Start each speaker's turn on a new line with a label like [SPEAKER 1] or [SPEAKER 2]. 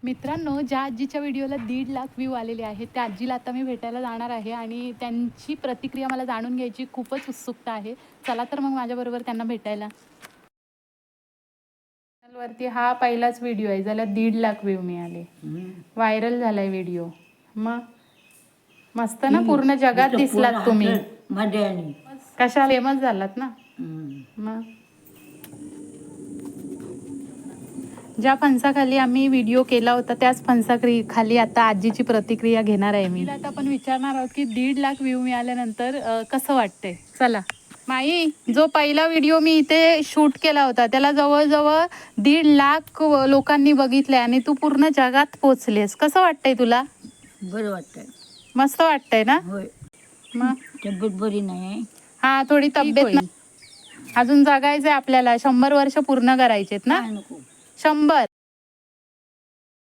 [SPEAKER 1] मित्रांनो, ज्या आजीच्या व्हिडिओला 1.5 लाख व्ह्यू आलेले आहेत त्या आजीला आता मी भेटायला जाणार आहे आणि त्यांची प्रतिक्रिया मला जाणून घ्यायची खूपच उत्सुकता आहे. चला तर मग माझ्याबरोबर त्यांना भेटायला. चॅनलवरती हा पहिलाच व्हिडिओ आहे ज्याला 1.5 लाख व्ह्यू मिळाले. व्हायरल झालाय व्हिडिओ. मग मस्त ना, पूर्ण जगात दिसलात तुम्ही. कशा फेमस झालात ना. मग ज्या फणसाखाली आम्ही व्हिडिओ केला होता त्याच फणसाखाली आता आजीची प्रतिक्रिया घेणार आहे मी. आता आपण विचारणार आहोत की 1.5 लाख व्ह्यू मिळाल्यानंतर कसं वाटतंय. चला माई, जो पहिला व्हिडिओ मी इथे शूट केला होता त्याला जवळजवळ 1.5 लाख लोकांनी बघितले आणि तू पूर्ण जगात पोचलेस. कसं वाटतंय तुला?
[SPEAKER 2] बरं वाटतंय.
[SPEAKER 1] मस्त वाटतंय ना.
[SPEAKER 2] होय.
[SPEAKER 1] मग
[SPEAKER 2] तब्येत बरी नाही.
[SPEAKER 1] हा, थोडी तब्येत अजून जगायचंय आपल्याला. 100 वर्ष पूर्ण करायचेत ना.
[SPEAKER 2] 100